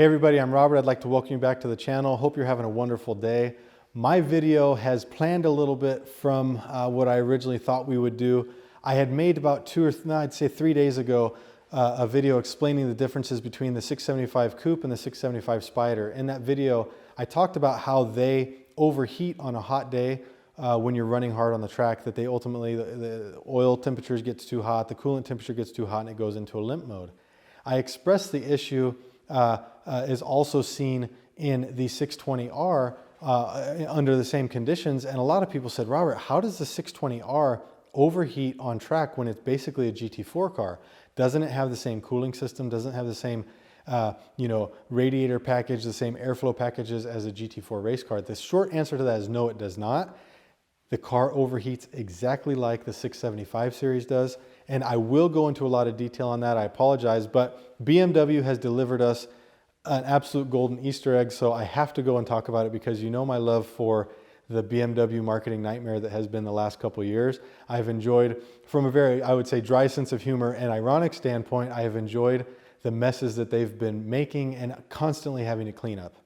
Hey everybody, I'm Robert. I'd like to welcome you back to the channel. Hope you're having a wonderful day. My video has planned a little bit from what I originally thought we would do. I had made about 3 days ago a video explaining the differences between the 675 Coupe and the 675 Spider. In that video, I talked about how they overheat on a hot day when you're running hard on the track, that they ultimately, the oil temperatures gets too hot, the coolant temperature gets too hot, and it goes into a limp mode. I expressed the issue is also seen in the 620R under the same conditions. And a lot of people said, Robert, how does the 620R overheat on track when it's basically a GT4 car? Doesn't it have the same cooling system? Doesn't it have the same radiator package, the same airflow packages as a GT4 race car? The short answer to that is no, it does not. The car overheats exactly like the 675 series does. And I will go into a lot of detail on that. I apologize, but BMW has delivered us an absolute golden Easter egg. So I have to go and talk about it because you know my love for the BMW marketing nightmare that has been the last couple of years. I've enjoyed, from a very, I would say, dry sense of humor and ironic standpoint, I have enjoyed the messes that they've been making and constantly having to clean up.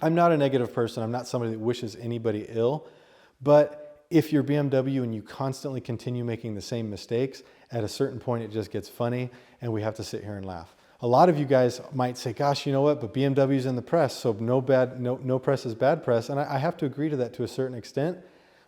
I'm not a negative person. I'm not somebody that wishes anybody ill, but if you're BMW and you constantly continue making the same mistakes, at a certain point it just gets funny and we have to sit here and laugh. A lot of you guys might say, gosh, you know what, but BMW's in the press, so no press is bad press. And I have to agree to that to a certain extent.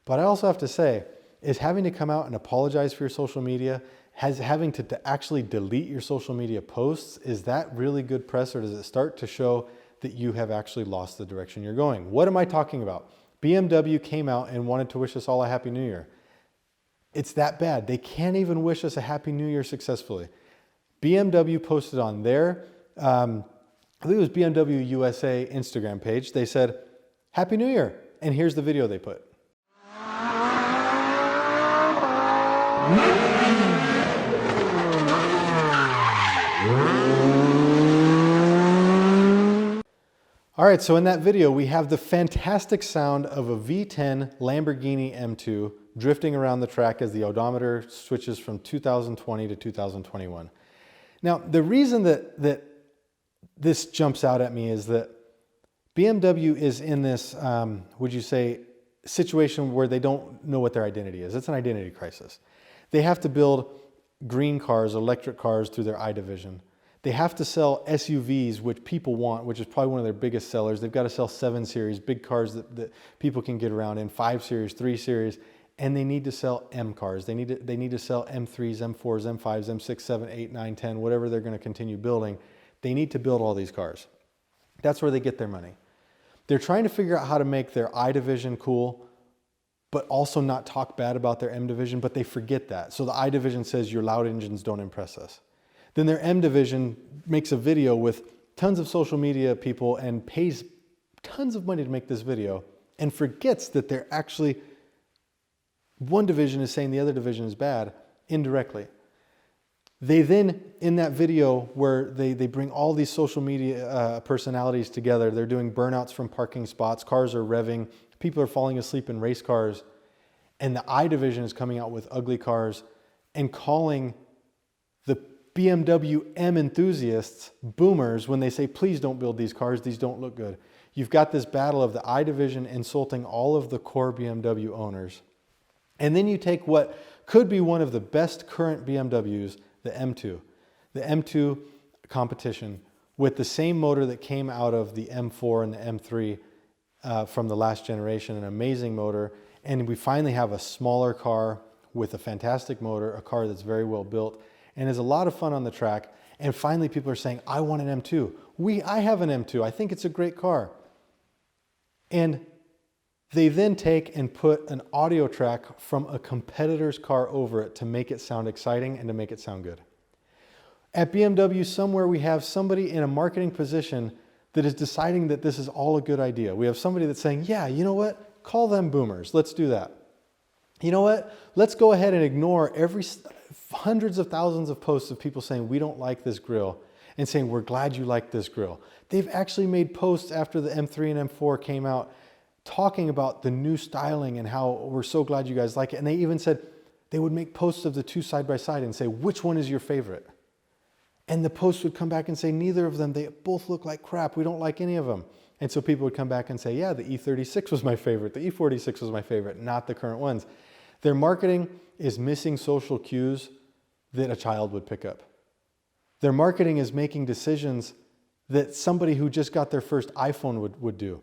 But I also have to say, is having to come out and apologize for your social media, having to actually delete your social media posts, is that really good press, or does it start to show that you have actually lost the direction you're going? What am I talking about? BMW came out and wanted to wish us all a Happy New Year. It's that bad. They can't even wish us a Happy New Year successfully. BMW posted on their, I believe it was BMW USA Instagram page, they said, Happy New Year. And here's the video they put. All right, so in that video, we have the fantastic sound of a V10 Lamborghini M2 drifting around the track as the odometer switches from 2020 to 2021. Now, the reason that this jumps out at me is that BMW is in this, would you say, situation where they don't know what their identity is. It's an identity crisis. They have to build green cars, electric cars through their I division. They have to sell SUVs, which people want, which is probably one of their biggest sellers. They've got to sell 7 Series, big cars that people can get around in, 5 Series, 3 Series, and they need to sell M cars. They need to sell M3s, M4s, M5s, M6, 7, 8, 9, 10, whatever they're going to continue building. They need to build all these cars. That's where they get their money. They're trying to figure out how to make their I division cool, but also not talk bad about their M division, but they forget that. So the I division says your loud engines don't impress us. Then their M division makes a video with tons of social media people and pays tons of money to make this video and forgets that they're actually, one division is saying the other division is bad indirectly. They then, in that video where they bring all these social media personalities together, they're doing burnouts from parking spots, cars are revving, people are falling asleep in race cars, and the I division is coming out with ugly cars and calling the BMW M enthusiasts boomers when they say, please don't build these cars, these don't look good. You've got this battle of the I division insulting all of the core BMW owners. And then you take what could be one of the best current BMWs, the M2. The M2 competition with the same motor that came out of the M4 and the M3 from the last generation, an amazing motor. And we finally have a smaller car with a fantastic motor, a car that's very well built, and is a lot of fun on the track. And finally people are saying, I want an M2. I have an M2. I think it's a great car. And they then take and put an audio track from a competitor's car over it to make it sound exciting and to make it sound good. At BMW, somewhere we have somebody in a marketing position that is deciding that this is all a good idea. We have somebody that's saying, yeah, you know what? Call them boomers. Let's do that. You know what? Let's go ahead and ignore hundreds of thousands of posts of people saying we don't like this grill and saying we're glad you like this grill. They've actually made posts after the M3 and M4 came out talking about the new styling and how we're so glad you guys like it. And they even said they would make posts of the two side by side and say, which one is your favorite? And the post would come back and say, neither of them, they both look like crap. We don't like any of them. And so people would come back and say, yeah, the E36 was my favorite. The E46 was my favorite, not the current ones. Their marketing is missing social cues that a child would pick up. Their marketing is making decisions that somebody who just got their first iPhone would do.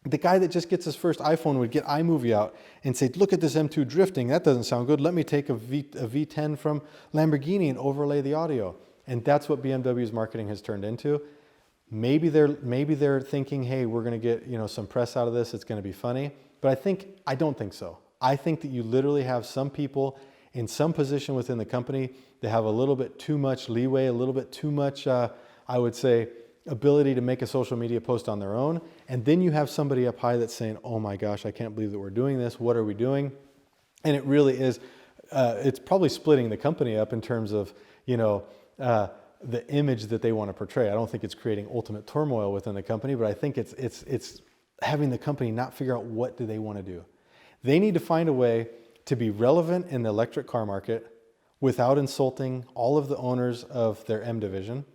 The guy that just gets his first iPhone would get iMovie out and say, look at this M2 drifting. That doesn't sound good. Let me take a V10 from Lamborghini and overlay the audio. And that's what BMW's marketing has turned into. Maybe they're thinking, hey, we're going to get, you know, some press out of this. It's going to be funny. But I don't think so. I think that you literally have some people in some position within the company that have a little bit too much leeway, a little bit too much, I would say, ability to make a social media post on their own. And then you have somebody up high that's saying, oh my gosh, I can't believe that we're doing this. What are we doing? And it really is, it's probably splitting the company up in terms of, you know, the image that they want to portray. I don't think it's creating ultimate turmoil within the company, but I think it's having the company not figure out what do they want to do. They need to find a way to be relevant in the electric car market without insulting all of the owners of their M division.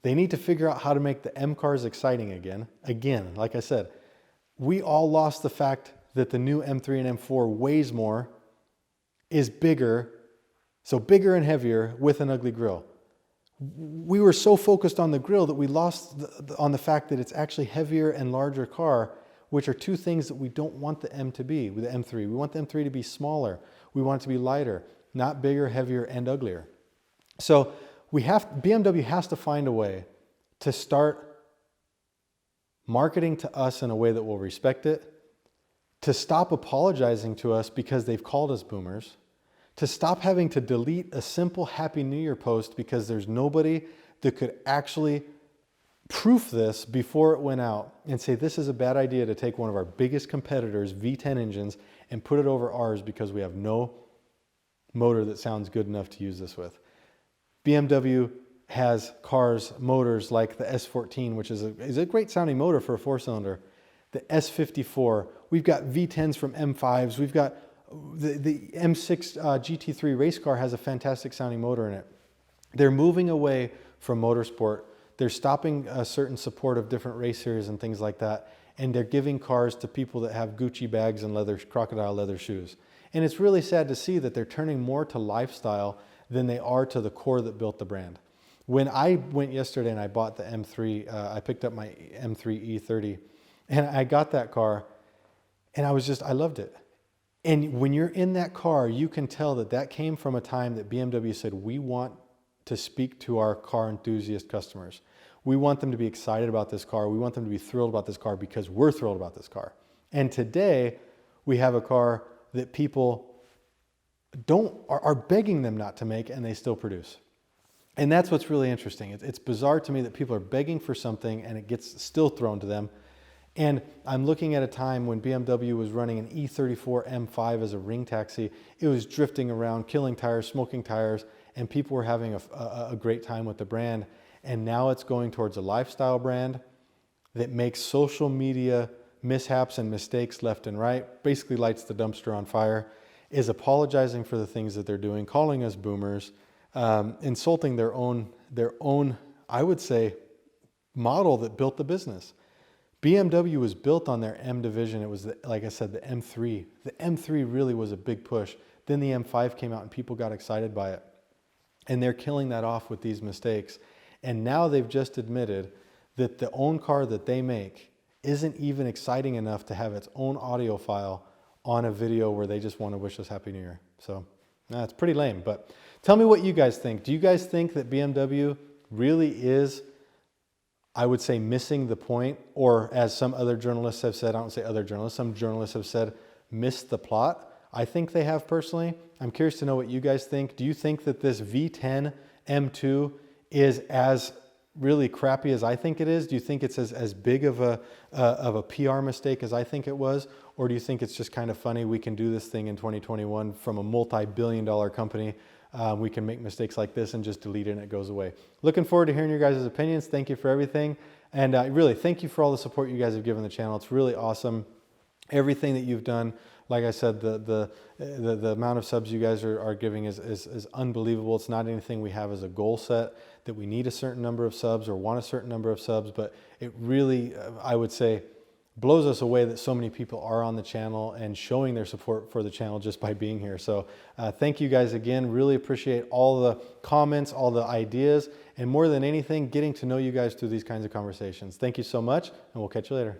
They need to figure out how to make the M cars exciting again. Again, like I said, we all lost the fact that the new M3 and M4 weighs more, is bigger, so bigger and heavier with an ugly grille. We were so focused on the grille that we lost on the fact that it's actually heavier and larger car, which are two things that we don't want the M to be, with the M3. We want the M3 to be smaller. We want it to be lighter, not bigger, heavier, and uglier. So BMW has to find a way to start marketing to us in a way that will respect it, to stop apologizing to us because they've called us boomers, to stop having to delete a simple Happy New Year post because there's nobody that could actually proof this before it went out and say this is a bad idea to take one of our biggest competitors' V10 engines and put it over ours because we have no motor that sounds good enough to use this with. BMW has motors like the S14, which is a great sounding motor for a four-cylinder. The S54, we've got V10s from M5s, we've got the M6 GT3 race car has a fantastic sounding motor in it. They're moving away from motorsport. They're stopping a certain support of different race series and things like that. And they're giving cars to people that have Gucci bags and crocodile leather shoes. And it's really sad to see that they're turning more to lifestyle than they are to the core that built the brand. When I went yesterday and I bought the M3, I picked up my M3 E30 and I got that car and I loved it. And when you're in that car, you can tell that that came from a time that BMW said, we want to speak to our car enthusiast customers. We want them to be excited about this car. We want them to be thrilled about this car because we're thrilled about this car. And today we have a car that people are begging them not to make and they still produce. And that's what's really interesting. It's bizarre to me that people are begging for something and it gets still thrown to them. And I'm looking at a time when BMW was running an E34 M5 as a ring taxi. It was drifting around, killing tires, smoking tires, and people were having a great time with the brand. And now it's going towards a lifestyle brand that makes social media mishaps and mistakes left and right, basically lights the dumpster on fire, is apologizing for the things that they're doing, calling us boomers, insulting their own, I would say, model that built the business. BMW was built on their M division. It was, like I said, the M3. The M3 really was a big push. Then the M5 came out and people got excited by it. And they're killing that off with these mistakes. And now they've just admitted that the own car that they make isn't even exciting enough to have its own audio file on a video where they just want to wish us Happy New Year. So it's pretty lame. But tell me what you guys think. Do you guys think that BMW really is, I would say, missing the point, or as some other journalists have said, I don't say other journalists, some journalists have said, missed the plot? I think they have personally. I'm curious to know what you guys think. Do you think that this V10 M2 is as really crappy as I think it is? Do you think it's as big of a PR mistake as I think it was? Or do you think it's just kind of funny, we can do this thing in 2021 from a multi-billion-dollar company? We can make mistakes like this and just delete it and it goes away. Looking forward to hearing your guys' opinions. Thank you for everything. And really, thank you for all the support you guys have given the channel. It's really awesome. Everything that you've done Like I said, the amount of subs you guys are giving is unbelievable. It's not anything we have as a goal set that we need a certain number of subs or want a certain number of subs, but it really, I would say, blows us away that so many people are on the channel and showing their support for the channel just by being here. So thank you guys again. Really appreciate all the comments, all the ideas, and more than anything, getting to know you guys through these kinds of conversations. Thank you so much, and we'll catch you later.